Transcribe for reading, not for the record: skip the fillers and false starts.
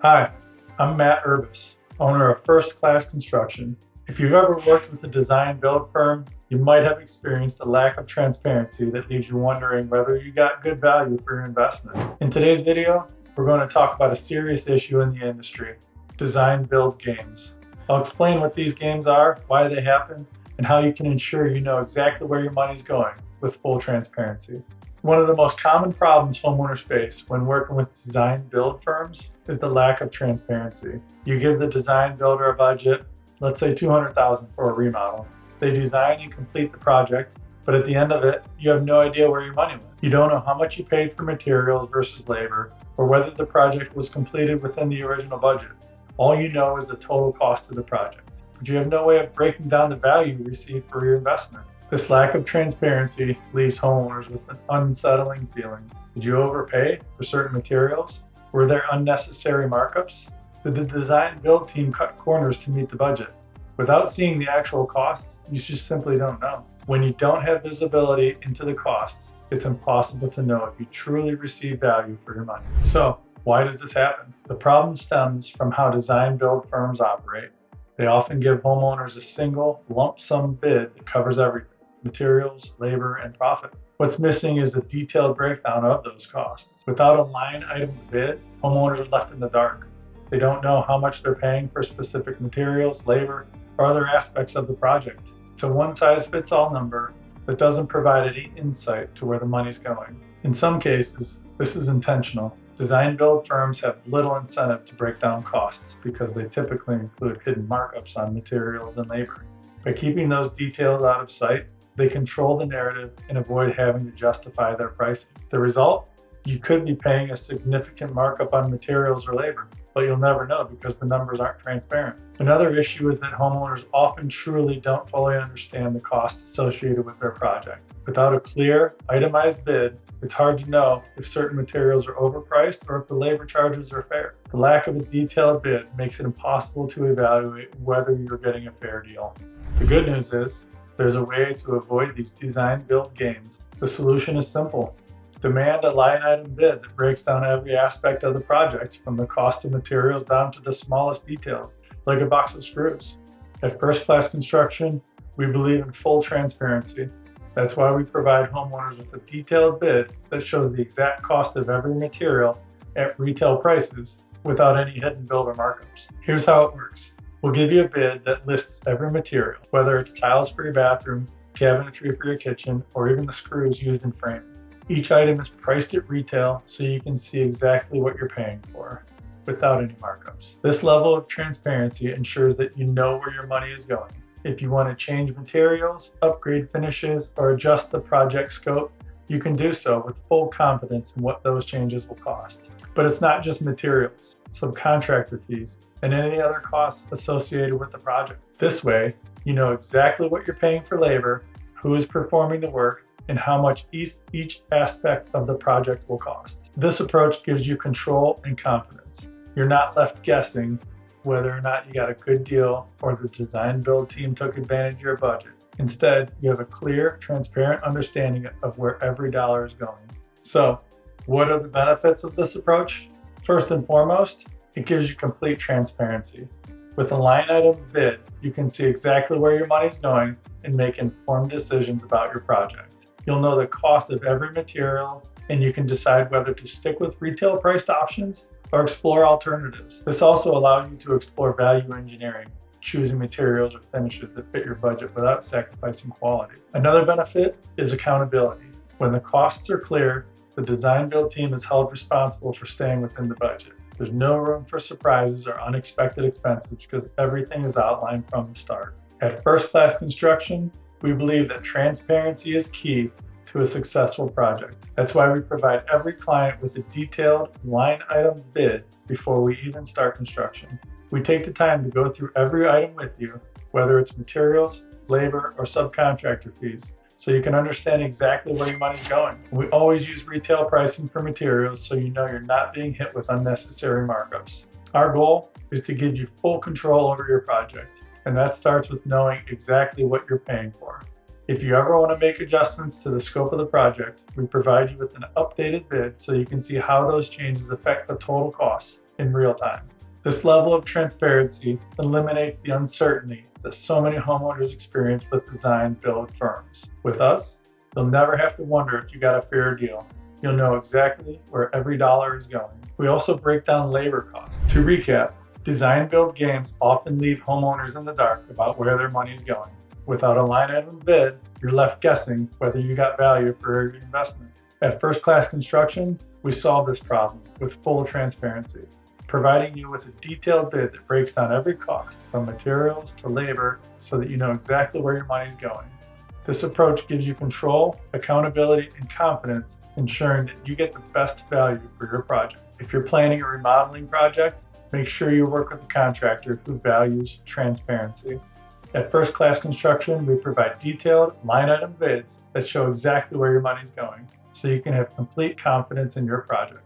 Hi, I'm Matt Urbis, owner of First Class Construction. If you've ever worked with a design build firm, you might have experienced a lack of transparency that leaves you wondering whether you got good value for your investment. In today's video, we're going to talk about a serious issue in the industry, design build games. I'll explain what these games are, why they happen, and how you can ensure you know exactly where your money's going with full transparency. One of the most common problems homeowners face when working with design build firms is the lack of transparency. You give the design builder a budget, let's say $200,000 for a remodel. They design and complete the project, but at the end of it, you have no idea where your money went. You don't know how much you paid for materials versus labor, or whether the project was completed within the original budget. All you know is the total cost of the project, but you have no way of breaking down the value you received for your investment. This lack of transparency leaves homeowners with an unsettling feeling. Did you overpay for certain materials? Were there unnecessary markups? Did the design build team cut corners to meet the budget? Without seeing the actual costs, you just simply don't know. When you don't have visibility into the costs, it's impossible to know if you truly receive value for your money. So, why does this happen? The problem stems from how design build firms operate. They often give homeowners a single lump sum bid that covers everything: materials, labor, and profit. What's missing is a detailed breakdown of those costs. Without a line item bid, homeowners are left in the dark. They don't know how much they're paying for specific materials, labor, or other aspects of the project. It's a one-size-fits-all number that doesn't provide any insight to where the money's going. In some cases, this is intentional. Design build firms have little incentive to break down costs because they typically include hidden markups on materials and labor. By keeping those details out of sight, they control the narrative and avoid having to justify their pricing. The result? You could be paying a significant markup on materials or labor, but you'll never know because the numbers aren't transparent. Another issue is that homeowners often truly don't fully understand the costs associated with their project. Without a clear, itemized bid, it's hard to know if certain materials are overpriced or if the labor charges are fair. The lack of a detailed bid makes it impossible to evaluate whether you're getting a fair deal. The good news is, there's a way to avoid these design build games. The solution is simple. Demand a line item bid that breaks down every aspect of the project, from the cost of materials down to the smallest details, like a box of screws. At First Class Construction, we believe in full transparency. That's why we provide homeowners with a detailed bid that shows the exact cost of every material at retail prices without any hidden builder markups. Here's how it works. We'll give you a bid that lists every material, whether it's tiles for your bathroom, cabinetry for your kitchen, or even the screws used in framing. Each item is priced at retail so you can see exactly what you're paying for without any markups. This level of transparency ensures that you know where your money is going. If you want to change materials, upgrade finishes, or adjust the project scope, you can do so with full confidence in what those changes will cost. But it's not just materials, subcontractor fees, and any other costs associated with the project. This way, you know exactly what you're paying for labor, who is performing the work, and how much each aspect of the project will cost. This approach gives you control and confidence. You're not left guessing whether or not you got a good deal or the design build team took advantage of your budget. Instead, you have a clear, transparent understanding of where every dollar is going. So, what are the benefits of this approach? First and foremost, it gives you complete transparency. With a line item bid, you can see exactly where your money's going and make informed decisions about your project. You'll know the cost of every material, and you can decide whether to stick with retail priced options or explore alternatives. This also allows you to explore value engineering, choosing materials or finishes that fit your budget without sacrificing quality. Another benefit is accountability. When the costs are clear, the design build team is held responsible for staying within the budget. There's no room for surprises or unexpected expenses because everything is outlined from the start. At First Class Construction, we believe that transparency is key to a successful project. That's why we provide every client with a detailed line item bid before we even start construction. We take the time to go through every item with you, whether it's materials, labor, or subcontractor fees, so you can understand exactly where your money's going. We always use retail pricing for materials so you know you're not being hit with unnecessary markups. Our goal is to give you full control over your project, and that starts with knowing exactly what you're paying for. If you ever want to make adjustments to the scope of the project, we provide you with an updated bid so you can see how those changes affect the total costs in real time. This level of transparency eliminates the uncertainty that so many homeowners experience with design-build firms. With us, you'll never have to wonder if you got a fair deal. You'll know exactly where every dollar is going. We also break down labor costs. To recap, design-build games often leave homeowners in the dark about where their money is going. Without a line item bid, you're left guessing whether you got value for your investment. At First Class Construction, we solve this problem with full transparency, providing you with a detailed bid that breaks down every cost, from materials to labor, so that you know exactly where your money is going. This approach gives you control, accountability, and confidence, ensuring that you get the best value for your project. If you're planning a remodeling project, make sure you work with a contractor who values transparency. At First Class Construction, we provide detailed line item bids that show exactly where your money is going, so you can have complete confidence in your project.